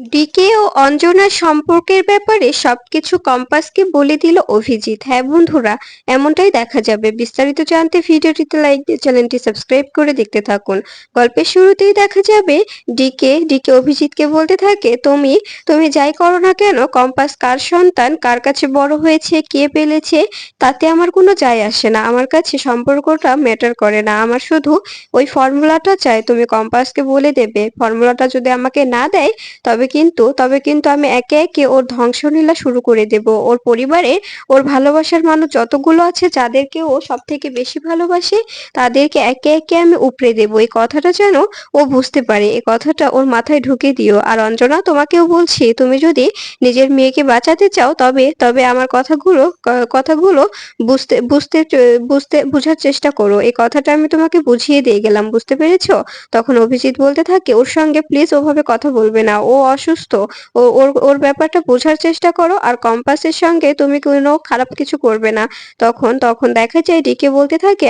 Decay ও অঞ্জনার সম্পর্কের ব্যাপারে সবকিছু কম্পাসকে বলে দিল অভিজিৎ। হ্যাঁ বন্ধুরা, এমনটাই দেখা যাবে। বিস্তারিত জানতে ভিডিওটিতে লাইক দিয়ে চ্যানেলটি সাবস্ক্রাইব করে দেখতে থাকুন। গল্পের শুরুতেই দেখা যাবে ডিকে ডিকে অভিজিৎকে বলতে থাকে, তুমি তুমি যাই করো না কেন, কম্পাস কার সন্তান, কার কাছে বড় হয়েছে, কে পেলেছে, তাতে আমার কোনো যায় আসে না। আমার কাছে সম্পর্কটা ম্যাটার করে না। আমার শুধু ওই ফর্মুলাটা চাই। তুমি কম্পাসকে বলে দেবে, ফর্মুলাটা যদি আমাকে না দেয় তবে কিন্তু আমি একে একে ওর ধ্বংসলীলা শুরু করে দেব। ওর পরিবারে ওর ভালোবাসার মানুষ যতগুলো আছে, যাদেরকে ও সব থেকে বেশি ভালোবাসে, তাদেরকে একে একে আমি উপড়ে দেব। এই কথাটা যেন ও বুঝতে পারে, এই কথাটা ওর মাথায় ঢুকে দিও। আর অঞ্জনা, তোমাকেও বলছি, তুমি যদি নিজের মেয়েকে বাঁচাতে চাও, তবে তবে আমার কথাগুলো বুঝতে বুঝতে বুঝতে বোঝার চেষ্টা করো। এই কথাটা আমি তোমাকে বুঝিয়ে দিয়ে গেলাম, বুঝতে পেরেছো? তখন অভিজিৎ বলতে থাকে, ওর সঙ্গে প্লিজ ওভাবে কথা বলবে না, ও অসুস্থ। ও ওর ওর ব্যাপারটা বোঝার চেষ্টা করো। আর কম্পাসের সঙ্গে তুমি কোনো খারাপ কিছু করবে না। তখন তখন দেখা যায় ডিকে বলতে থাকে,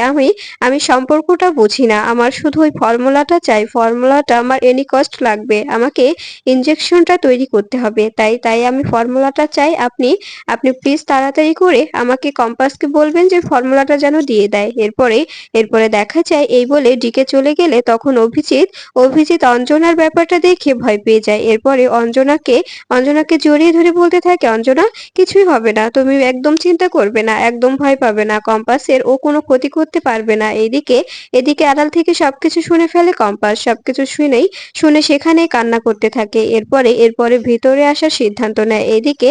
আমি সম্পর্কটা বুঝি না, আমার শুধু ওই ফর্মুলাটা চাই। ফর্মুলাটা আমার এনি কস্ট লাগবে, আমাকে ইনজেকশনটা তৈরি করতে হবে। তাই তাই আমি ফর্মুলাটা চাই। আপনি আপনি প্লিজ তাড়াতাড়ি করে আমাকে কম্পাসকে বলবেন যে ফর্মুলাটা যেন দিয়ে দেয়। এরপরে এরপরে দেখা যায় এই বলে ডিকে চলে গেলে তখন অভিজিৎ অঞ্জনার ব্যাপারটা দেখে ভয় পেয়ে যায়। এরপরে অঞ্জনাকে জড়িয়ে ধরে বলতে থাকে, অঞ্জনা, কিছুই হবে না, তুমি একদম চিন্তা করবে না, একদম ভয় পাবে না। কম্পাসের ও কোনো ক্ষতি করতে পারবে না। এদিকে এদিকে আড়াল থেকে সবকিছু শুনে ফেলে কম্পাস। সবকিছু শুনে সেখানেই কান্না করতে থাকে। এরপরে ভিতরে আসার সিদ্ধান্ত নেয়। এদিকে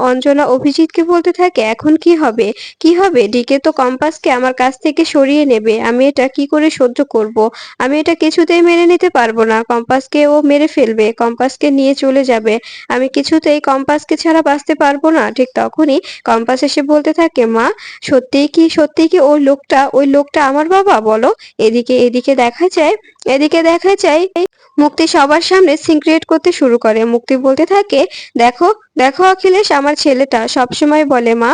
অঞ্জনা অভিজিৎকে বলতে থাকে, এখন কি হবে, কি হবে? ডিকে তো কম্পাসকে আমার কাছ থেকে সরিয়ে নেবে। আমি এটা কি করে সহ্য করব? আমি এটা কিছুতেই মেনে নিতে পারবো না। কম্পাসকে ও মেরে ফেলবে, কম্পাসকে নিয়ে চলে যাবে। আমি কিছুতেই কম্পাসকে ছাড়া বাঁচতে পারবো না। ঠিক তখনই কম্পাস এসে বলতে থাকে, মা, সত্যিই কি ওই লোকটা আমার বাবা, বলো? এদিকে দেখা যায় মুক্তি সবার সামনে সিন ক্রিয়েট করতে শুরু করে। মুক্তি বলতে থাকে, দেখো দেখো অখিলেশ, আমার ছেলেটা সবসময় বলে, মা,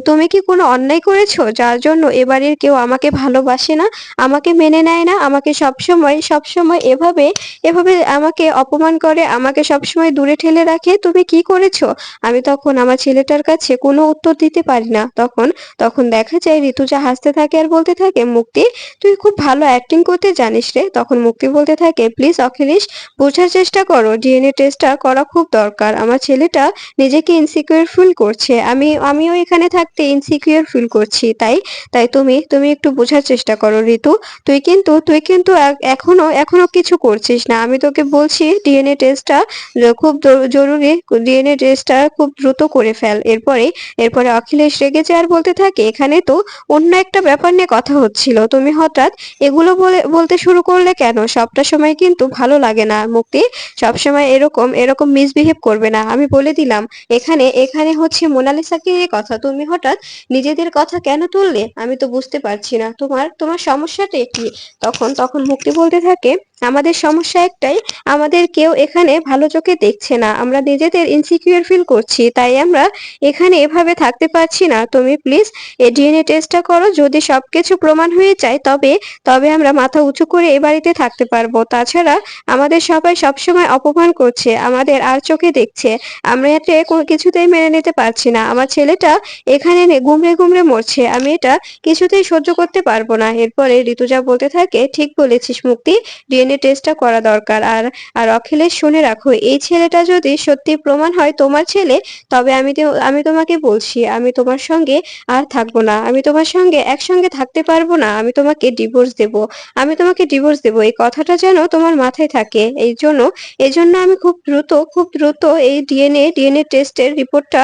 তুমি কি কোনো অন্যায় করেছো যার জন্য এবাড়ির কেউ আমাকে ভালোবাসে না, আমাকে মেনে নেয় না, আমাকে সবসময় সবসময় এভাবে এভাবে আমাকে অপমান করে, আমাকে সবসময় দূরে ঠেলে রাখে? তুমি কি করেছো? আমি তখন আমার ছেলেটার কাছে কোনো উত্তর দিতে পারি না। তখন তখন দেখা যায় ঋতুজা হাসতে থাকে আর বলতে থাকে, মুক্তি, তুই খুব ভালো অ্যাক্টিং করতে জানিস রে। তখন মুক্তি বলতে থাকে, প্লিজ অখিলেশ, বোঝার চেষ্টা করো, ডিএনএ টেস্টটা করা খুব দরকার। আমার ছেলেটা নিজেকে ইনসিকিউর ফিল করছে, আমিও এখানে থাকতে ইনসিকিউর ফিল করছি। তাই তাই তুমি তুমি একটু বোঝার চেষ্টা করো ঋতু। তুই কিন্তু এখনো কিছু করছিস না। আমি তোকে বলছি ডিএনএ টেস্টটা খুব জরুরি, ডিএনএ টেস্টটা খুব দ্রুত করে ফেল। এরপরে অখিলেশ রেগে যায় আর বলতে থাকে, এখানে তো অন্য একটা ব্যাপার নিয়ে কথা হচ্ছিল, তুমি হঠাৎ এগুলো বলতে শুরু করলে কেন? সবটা সময় কিন্তু ভালো লাগে না মুক্তি, সবসময় এরকম এরকম মিসবিহেভ করবে না। আমি বলে দিলাম, এখানে এখানে হচ্ছে মোনালিসাকে নিয়ে কথা, তুমি হঠাৎ নিজেদের কথা কেন তুললে? আমি তো বুঝতে পারছি না, তোমার সমস্যাটা কি? তখন মুক্তি বলতে থাকে, আমাদের সমস্যা একটাই, আমাদের কেউ এখানে ভালো চোখে দেখছে না, আমরা নিজেদের ইনসিকিউর ফিল করছি, তাই আমরা এখানে এভাবে থাকতে পারছি না। তুমি প্লিজ এই ডিএনএ টেস্টটা করো, যদি সবকিছু প্রমাণ হয়ে যায় তবে তবে আমরা মাথা উঁচু করে এ বাড়িতে থাকতে পারবো। তাছাড়া আমাদের সবাই সবসময় অপমান করছে, আমাদের আর চোখে দেখছে, আমরা এটা কিছুতেই মেনে নিতে পারছি না। আমার ছেলেটা এখানে গুমড়ে গুমড়ে মরছে, আমি এটা কিছুতেই সহ্য করতে পারবো না। এরপরে ঋতুজা বলতে থাকে, ঠিক বলেছিস মুক্তি, ডিএনএ টেস্টটা করা দরকার। আর আর অখিলেশ, শুনে রাখো, এই ছেলেটা যদি সত্যি প্রমাণ হয় তোমার ছেলে, তবে আমি তোমাকে বলছি, আমি তোমার সঙ্গে আর থাকবো না, আমি তোমার সঙ্গে একসঙ্গে থাকতে পারবো না, আমি তোমাকে ডিভোর্স দেব। এই কথাটা যেন তোমার মাথায় থাকে। এই জন্য আমি খুব দ্রুত এই ডিএনএ টেস্টের রিপোর্টটা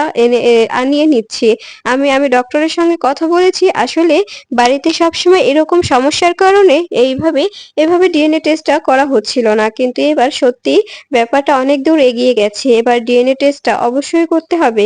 আনিয়ে নিচ্ছি। আমি ডক্টরের সঙ্গে কথা বলেছি। আসলে বাড়িতে সবসময় এরকম সমস্যার কারণে এভাবে ডিএনএ টেস্টটা করা হচ্ছিল না, কিন্তু এবার সত্যি ব্যাপারটা অনেক দূর এগিয়ে গেছে, এবার ডিএনএ টেস্টটা অবশ্যই করতে হবে।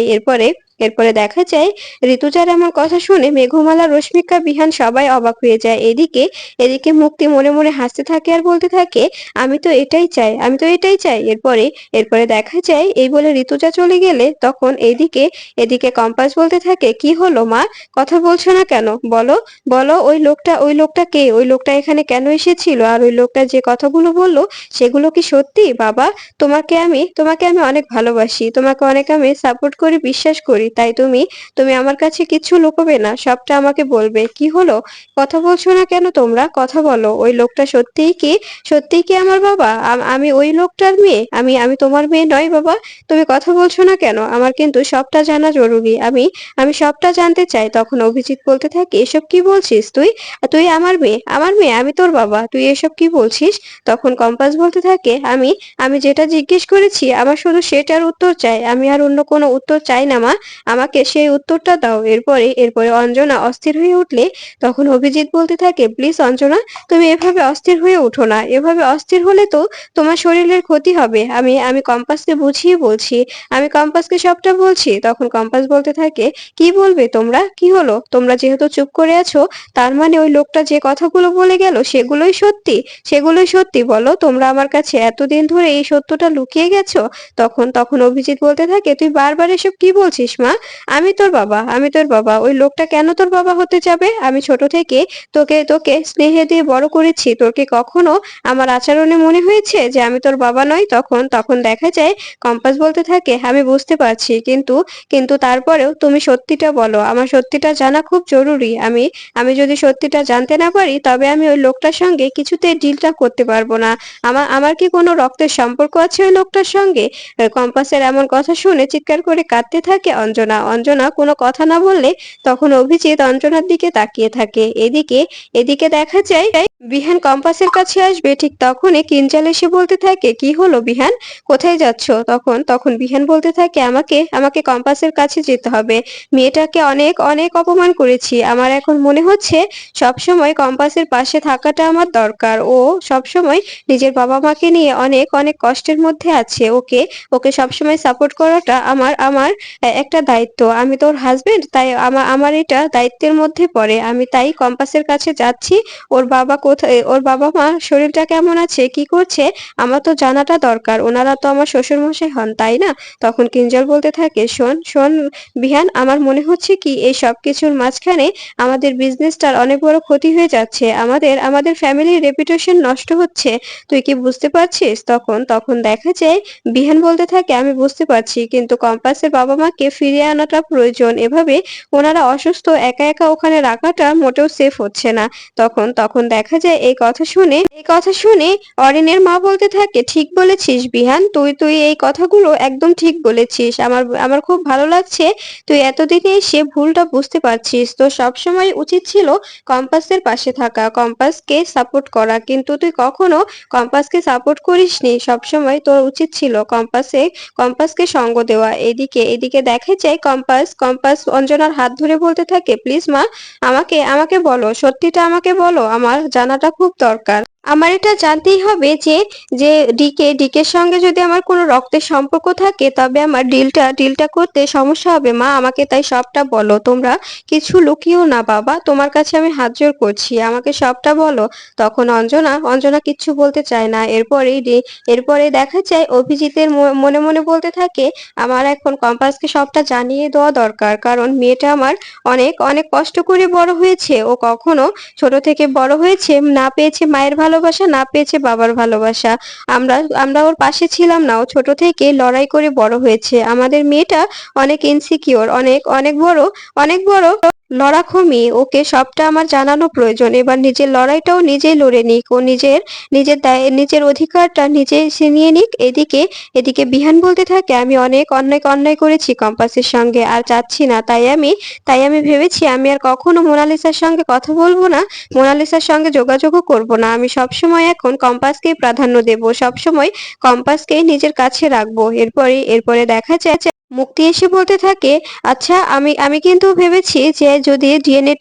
এরপরে দেখা যায় ঋতুজার এমন কথা শুনে মেঘমালা, রশ্মিকা, বিহান সবাই অবাক হয়ে যায়। এদিকে এদিকে মুক্তি মনে মনে হাসতে থাকে আর বলতে থাকে, আমি তো এটাই চাই, আমি তো এটাই চাই। এরপরে এরপরে দেখা যায় এই বলে ঋতুজা চলে গেলে তখন এদিকে এদিকে কম্পাস বলতে থাকে, কি হলো মা, কথা বলছো না কেন? বলো, বলো, ওই লোকটা কে? ওই লোকটা এখানে কেন এসেছিল? আর ওই লোকটা যে কথাগুলো বললো সেগুলো কি সত্যি? বাবা, তোমাকে আমি অনেক ভালোবাসি, তোমাকে অনেক আমি সাপোর্ট করি, বিশ্বাস করি, তাই তুমি আমার কাছে কিচ্ছু লুকোবে না, সবটা আমাকে বলবে। কি হলো, কথা বলছো না কেন তোমরা? কথা বলো, ওই লোকটা সত্যিই কি আমার বাবা? আমি ওই লোকটার মেয়ে? আমি তোমার মেয়ে নই বাবা? তুমি কথা বলছো না কেন? আমার কিন্তু সবটা জানা জরুরি, আমি সবটা জানতে চাই। তখন অভিজিৎ বলতে থাকে, এসব কি বলছিস তুই? তুই আমার মেয়ে, আমি তোর বাবা, তুই এসব কি বলছিস? তখন কম্পাস বলতে থাকে, আমি যেটা জিজ্ঞেস করেছি আমার শুধু সেটার উত্তর চাই, আমি আর অন্য কোনো উত্তর চাই না মা, আমাকে সেই উত্তরটা দাও। এরপরে অঞ্জনা অস্থির হয়ে উঠলে তখন অভিজিৎ বলতে থাকে, প্লিজ অঞ্জনা, তুমি এভাবে অস্থির হয়ে উঠো না, এভাবে অস্থির হলে তো তোমার শরীরের ক্ষতি হবে। আমি কম্পাসকে বুঝিয়ে বলছি, আমি কম্পাসকে সবটা বলছি। তখন কম্পাস বলতে থাকে, কি বলবে তোমরা? কি হলো, তোমরা যেহেতু চুপ করে আছো তার মানে ওই লোকটা যে কথাগুলো বলে গেল সেগুলোই সত্যি বলো, তোমরা আমার কাছে এতদিন ধরে এই সত্যটা লুকিয়ে গেছো? তখন অভিজিৎ বলতে থাকে, তুই বারবার এসব কি বলছিস মা? আমি তোর বাবা, ওই লোকটা কেন তোর বাবা হতে যাবে? আমি ছোট থেকে তোকে তোকে স্নেহে দিয়ে বড় করেছি, তোর কি কখনো আমার আচরণে মনে হয়েছে যে আমি তোর বাবা নই? তখন দেখা যায় কম্পাস বলতে থাকে, আমি বুঝতে পারছি, কিন্তু কিন্তু তারপরেও তুমি সত্যিটা বলো, আমার সত্যিটা জানা খুব জরুরি। আমি যদি সত্যিটা জানতে না পারি তবে আমি ওই লোকটার সঙ্গে কিছুতেই ডিলটা করতে পারবো না। আমার কি কোনো রক্তের সম্পর্ক আছে ওই লোকটার সঙ্গে? কম্পাসের এমন কথা শুনে চিৎকার করে কাঁদতে থাকে অঞ্জনা কোনো কথা না বললে তখন অভিজিৎ অঞ্জনার দিকে তাকিয়ে থাকে। এদিকে এদিকে দেখা যায় বিহান কম্পাসের কাছে আসবে, ঠিক তখনই কিঞ্জাল এসে বলতে থাকে, কি হলো বিহান, কোথায় যাচ্ছ? তখন বিহান বলতে থাকে, আমাকে কম্পাসের কাছে যেতে হবে, মেয়েটাকে অনেক অনেক অপমান করেছি, আমার এখন মনে হচ্ছে সবসময় কম্পাসের পাশে থাকাটা আমার দরকার। ও সবসময় নিজের বাবা মাকে নিয়ে অনেক অনেক কষ্টের মধ্যে আছে, ওকে ওকে সবসময় সাপোর্ট করাটা আমার আমার একটা দায়িত্ব। আমি তোর হাজবেন্ড, তাই আমার এটা দায়িত্বের মধ্যে পড়ে। আমি তাই কম্পাসের কাছে যাচ্ছি। ওর বাবা কোথায়, ওর বাবা মা শরীরটা কেমন আছে, কি করছে, আমার তো জানাটা দরকার, ওনারা তো আমার শ্বশুর মশাই হন, তাই না? তখন কিঞ্জল বলতে থাকে, শোন শোন বিহান, আমার মনে হচ্ছে কি এই সব কিছুর মাঝখানে আমাদের বিজনেসটার অনেক বড় ক্ষতি হয়ে যাচ্ছে, আমাদের ফ্যামিলির রেপুটেশন নষ্ট হচ্ছে, তুই কি বুঝতে পারছিস? তখন দেখা যায় বিহান বলতে থাকে, আমি বুঝতে পারছি, কিন্তু কম্পাসের বাবা মাকে ফিরিয়ে আনাটা প্রয়োজন, এভাবে ওনারা অসুস্থ একা একা ওখানে রাখাটা মোটেও সেফ হচ্ছে না। তখন দেখা যায় এই কথা শুনে অরিনের মা বলতে থাকে, ঠিক বলেছিস বিহান, তুই এই কথাগুলো একদম ঠিক বলেছিস, আমার আমার খুব ভালো লাগছে তুই এতদিনে এসে ভুলটা বুঝতে পারছিস। তো সবসময় উচিত ছিল কম্পাসের পাশে থাকা, কম্পাসকে সাপোর্ট করা, কিন্তু তুই কখনো কম্পাসকে সাপোর্ট করিসনি, সবসময় তোর উচিত ছিল কম্পাসকে সঙ্গ দেওয়া। এদিকে দেখা যায় কম্পাস অঞ্জনার হাত ধরে বলতে থাকে, প্লিজ মা, আমাকে বলো, সত্যিটা আমাকে বলো, আমার জানাটা খুব দরকার, আমার এটা জানতেই হবে যে যে ডিকের সঙ্গে যদি আমার কোনো রক্তের সম্পর্ক থাকে তবে আমার ডিলটা করতে সমস্যা হবে মা, আমাকে তাই সবটা বলো, তোমরা কিছু লুকিও না বাবা, তোমার কাছে আমি হাত জোড় করছি, আমাকে সবটা বলো। তখন অঞ্জনা কিচ্ছু বলতে চায় না। এরপরে দেখা যায় অভিজিতের মনে মনে বলতে থাকে, আমার এখন কম্পাসকে সবটা জানিয়ে দেওয়া দরকার, কারণ মেয়েটা আমার অনেক অনেক কষ্ট করে বড় হয়েছে, ও কখনো ছোট থেকে বড় হয়েছে, না পেয়েছে মায়ের ভালোবাসা, না পেয়েছে বাবার ভালোবাসা, আমরা আমরা ওর পাশে ছিলাম না, ও ছোট থেকে লড়াই করে বড় হয়েছে। আমাদের মেয়েটা অনেক ইনসিকিউর, অনেক বড় লড়াকু মেয়ে, ওকে সবটা আমার জানানো প্রয়োজন, এবার নিজের লড়াইটাও নিজেই লড়ে নিক, ও নিজের অধিকারটা নিজে ছিনিয়ে নিক। এদিকে বিহান বলতে থাকে, আমি অনেক অন্যায় করেছি কম্পাসের সঙ্গে, আর চাচ্ছি না, তাই আমি ভেবেছি আমি আর কখনো মোনালিসার সঙ্গে কথা বলবো না, মোনালিসার সঙ্গে যোগাযোগও করব না, আমি সবসময় এখন কম্পাসকেই প্রাধান্য দেব, সবসময় কম্পাসকেই নিজের কাছে রাখবো। এরপরে দেখা যায় মুক্তি এসে বলতে থাকে, আচ্ছা আমি আমি কিন্তু ভেবেছি যে যদি ডিএনএ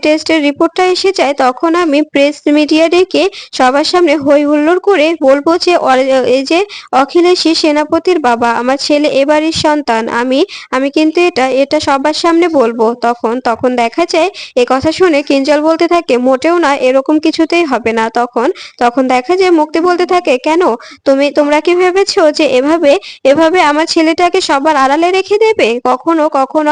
টেস্টের রিপোর্টটা এসে যায় তখন আমি প্রেস মিডিয়া ডেকে সবার সামনে হই হুল্লোড় করে বলবো যে এই যে অখিলেশই সেনাপতির বাবা, আমার ছেলে এবারই সন্তান। আমি আমি কিন্তু এটা সবার সামনে বলবো। তখন তখন দেখা যায় এ কথা শুনে কিঞ্জল বলতে থাকে, মোটেও না, এরকম কিছুতেই হবে না। তখন তখন দেখা যায় মুক্তি বলতে থাকে, কেন? তোমরা কি ভেবেছো যে এভাবে এভাবে আমার ছেলেটাকে সবার আড়ালে রেখে দেবে? কখনো কখনো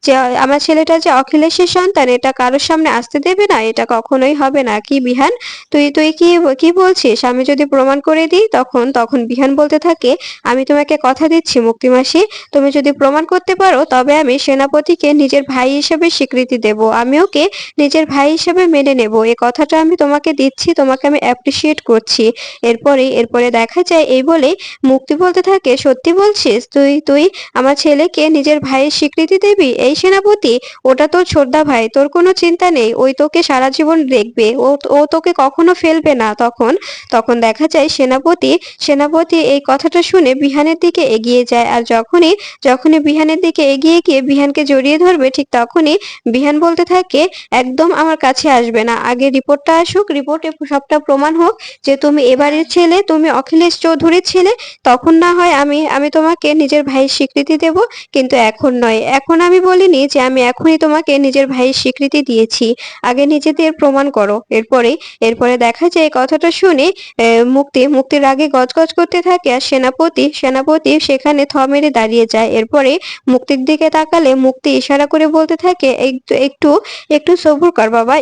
যে আমার ছেলেটা যে অখিলেশের সন্তান এটা কারোর সামনে আসতে দেবে না, এটা কখনোই হবে না। কি বিহান, তুই তুই কি কি বলছিস? আমি যদি প্রমাণ করে দিই? তখন তখন বিহান বলতে থাকে, আমি তোমাকে কথা দিচ্ছি মুক্তিমাসি, তুমি যদি প্রমাণ করতে পারো তবে আমি সেনাপতিকে নিজের ভাই হিসেবে স্বীকৃতি দেব, আমি ওকে নিজের ভাই হিসেবে মেনে নেব। এ কথাটা আমি তোমাকে দিচ্ছি, তোমাকে আমি অ্যাপ্রিসিয়েট করছি। এরপরে দেখা যায় এই বলে মুক্তি বলতে থাকে, সত্যি বলছিস? তুই তুই আমার ছেলেকে নিজের ভাইয়ের স্বীকৃতি দিবি? এই সেনাপতি, ওটা তোর ছোটদা ভাই, তোর কোনো চিন্তা নেই, ওই তোকে সারা জীবন দেখবে, ও ও তোকে কখনো ফেলবে না। তখন তখন দেখা যায় সেনাপতি এই কথাটা শুনে বিহানের দিকে এগিয়ে যায়, আর যখনই যখনই বিহানের দিকে এগিয়ে গিয়ে বিহানকে জড়িয়ে ধরবে ঠিক তখনই বিহান বলতে থাকে, একদম আমার কাছে আসবে না, আগে রিপোর্টটা আসুক, রিপোর্টে সবটা প্রমাণ হোক যে তুমি এবারের ছেলে, তুমি অখিলেশ চৌধুরীর ছেলে, তখন না হয় আমি আমি তোমাকে নিজের ভাইয়ের স্বীকৃতি দেব, কিন্তু এখন নয়। এখন আমি বলিনি যে আমি এখনই তোমাকে নিজের ভাইয়ের স্বীকৃতি দিয়েছি, আগে নিজেদের প্রমাণ করো। এরপরে দেখা যায় এই কথাটা শুনে মুক্তির আগে গজগজ করতে থাকে, আর সেনাপতি সেখানে থ মেরে দাঁড়িয়ে যায়। এরপরে মুক্তির দিকে তাকালে মুক্তি ইশারা করে বলতে থাকে, একটু একটু একটু সবুর কর বাবা,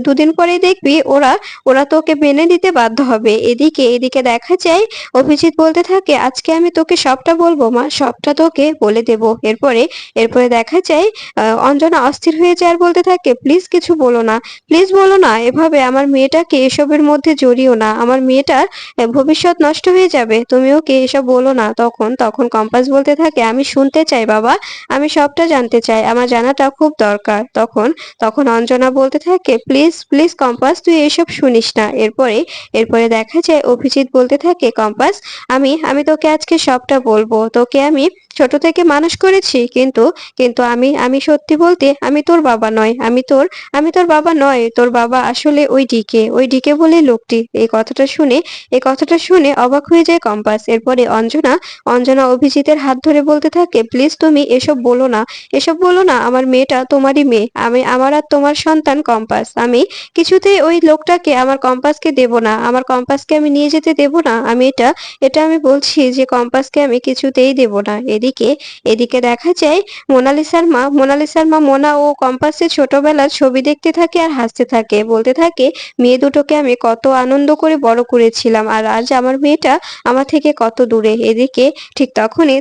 দুদিন পরে দেখবি ওরা ওরা তোকে মেনে নিতে বাধ্য হবে। এদিকে দেখা যায় অভিজিৎ বলতে থাকে, আজকে আমি তোকে সবটা বলবো মা, সবটা তোকে বলে দেব। এরপরে দেখা যায় অঞ্জনা অস্থির হয়ে যায় আর বলতে থাকে, প্লিজ কিছু বলো না, প্লিজ বলো না, এভাবে আমার মেয়েটাকে এসবের মধ্যে জড়িও না, আমার মেয়েটার ভবিষ্যৎ নষ্ট হয়ে যাবে, তুমি ওকে এসব বলো না। তখন তখন কম্পাস বলতে থাকে, আমি শুনতে চাই বাবা, আমি সবটা জানতে চাই, আমার জানাটা খুব দরকার। তখন তখন অঞ্জনা বলতে থাকে, প্লিজ প্লিজ কম্পাস, তুই এসব শুনিস না। এরপরে দেখা যায় অভিজিৎ বলতে থাকে, কম্পাস, আমি আমি তোকে আজকে সবটা বলবো, তোকে আমি ছোট থেকে মানুষ করেছি, কিন্তু কিন্তু আমি সত্যি বলতে আমি তোর বাবা নয়, আমি তোর বাবা নয়, তোর বাবা আসলে ওই ডিকে বলে লোকটি। এই কথাটা শুনে অবাক হয়ে যায় কম্পাস। এরপরে অঞ্জনা অভিজিতের হাত ধরে বলতে থাকে, প্লিজ তুমি এসব বলো না, আমার মেয়েটা তোমারই মেয়ে, আমার আর তোমার সন্তান কম্পাস, আমি কিছুতেই ওই লোকটাকে আমার কম্পাসকে দেব না, আমার কম্পাসকে আমি নিয়ে যেতে দেব না, আমি এটা এটা আমি বলছি যে কম্পাসকে আমি কিছুতেই দেব না। এদিকে দেখা যায় মোনালিসার মা মোনা ও কম্পাসের ছোটবেলার ছবি দেখতে থাকে আর হাসতে থাকে, বলতে থাকে, মেয়ে দুটোকে আমি কত আনন্দ করে বড় করেছিলাম, আর আজ আমার মেয়েটা আমার থেকে কত দূরে। এদিকে ঠিক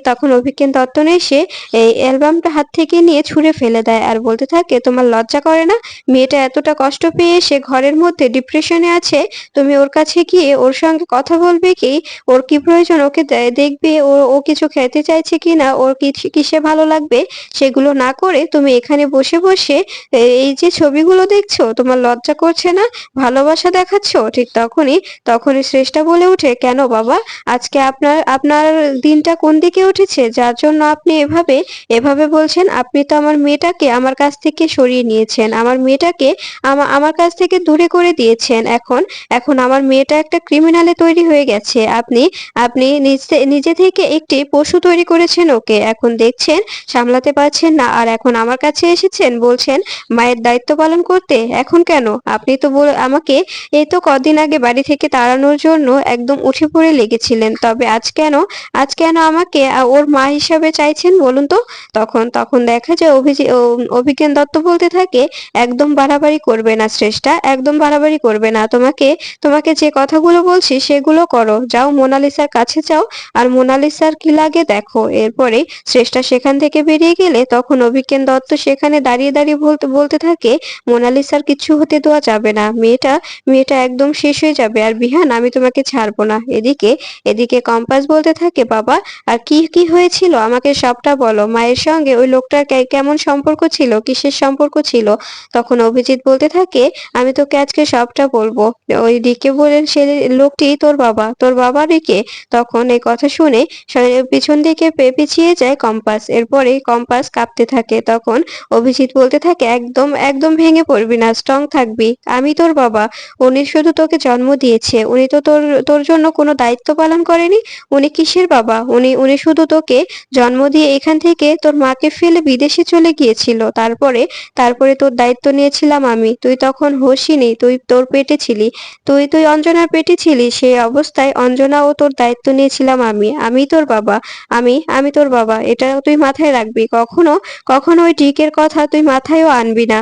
তখন অভিজ্ঞান দত্ত এসে এই অ্যালবামটা হাত থেকে নিয়ে ছুঁড়ে ফেলে দেয় আর বলতে থাকে, তোমার লজ্জা করে না? মেয়েটা এতটা কষ্ট পেয়ে সে ঘরের মধ্যে ডিপ্রেশনে আছে, তুমি ওর কাছে গিয়ে ওর সঙ্গে কথা বলবে কি? ওর কি প্রয়োজন? ওকে দেখবে ও ও কিছু খেতে চাইছে কিনা, ওর কিসে ভালো লাগবে, সেগুলো না করে তুমি এখানে বসে বসে এই যে ছবিগুলো দেখছো, তোমার লজ্জা করছে না? ভালোবাসা দেখাচ্ছো? ঠিক তখনই শ্রেষ্ঠা বলে ওঠে, কেন বাবা, আজকে আপনার আপনার দিনটা কোন দিকে উঠেছে যার জন্য আপনি এভাবে এভাবে বলছেন? আপনি তো আমার মেয়েটাকে আমার কাছ থেকে সরিয়ে নিয়েছেন, আমার মেয়েটাকে আমার কাছ থেকে দূরে করে দিয়েছেন, এখন এখন আমার মেয়েটা একটা ক্রিমিনালে তৈরি হয়ে গেছে, আপনি আপনি নিজে থেকে একটি পশু তৈরি করেছেন ওকে, এখন দেখছেন সামলাতে পারছেন না, আর এখন আমার কাছে এসেছেন বলছেন মায়ের দায়িত্ব পালন করতে। এখন কেন? আপনি তো আমাকে এই তো কদিন আগে বাড়ি থেকে তাড়ানোর জন্য একদম উঠে পড়ে লেগেছিলেন, তবে আজ কেন আমাকে ওর মা হিসাবে চাইছেন বলুন তো? তখন দেখা যায় অভিজ্ঞান দত্ত বলতে থাকে, একদম বাড়াবাড়ি করবে না শ্রেষ্ঠা, একদম বাড়াবাড়ি করবে না, তোমাকে যে কথাগুলো বলছি সেগুলো করো, যাও মোনালিসার কাছে যাও, আর মোনালিসার কি লাগে দেখো। এরপরে শ্রেষ্ঠা সেখান থেকে বেরিয়ে গেলে তখন অভিজ্ঞান দত্ত সেখানে দাঁড়িয়ে দাঁড়িয়ে বলতে থাকে, মোনালিসার কিছু হতে দেওয়া যাবে না, মেয়েটা একদম শেষ হয়ে যাবে, আর বিহান আমি তোমাকে ছাড়বো না। এদিকে কম্পাস বলতে থাকে, বাবা আর কি কি হয়েছিল আমাকে সবটা বলো, মায়ের সঙ্গে ওই লোকটার কেমন সম্পর্ক ছিল, কিসের সম্পর্ক ছিল? তখন অভিজিৎ বলতে থাকে, আমি তোকে আজকে সবটা বলবো, ওই ডিকে বলে সে লোকটি তোর বাবা ডিকে। তখন এই কথা শুনে পিছন দিকে পেঁচিয়ে যায় কম্পাস। এরপরে কম্পাস কাঁপতে থাকে। তখন অভিজিৎ বলতে থাকে, একদম একদম ভেঙে পড়বি না, স্ট্রং থাকবি। আমি তোর বাবা। উনি শুধু তোকে জন্ম দিয়েছে, উনি তো তোর তোর জন্য কোনো দায়িত্ব পালন করেনি। উনি কিসের বাবা? উনি উনি শুধু তোকে জন্ম দিয়ে এখান থেকে তোর মাকে ফেলে বিদেশে চলে গিয়েছিল। তারপরে তারপরে তোর দায়িত্ব নিয়েছিলাম আমি। তুই তখন হোশই নেই, তুই তোর পেটে ছিলি। তুই তুই অঞ্জনার পেটে ছিলি। সেই অবস্থায় অঞ্জনা ও তোর দায়িত্ব নিয়েছিলাম আমি। আমি তোর বাবা। আমি তোর বাবা। এটা তুই মাথায় রাখবি। কখনো কখনো ওই ট্রিকের কথা তুই মাথায়ও আনবি না।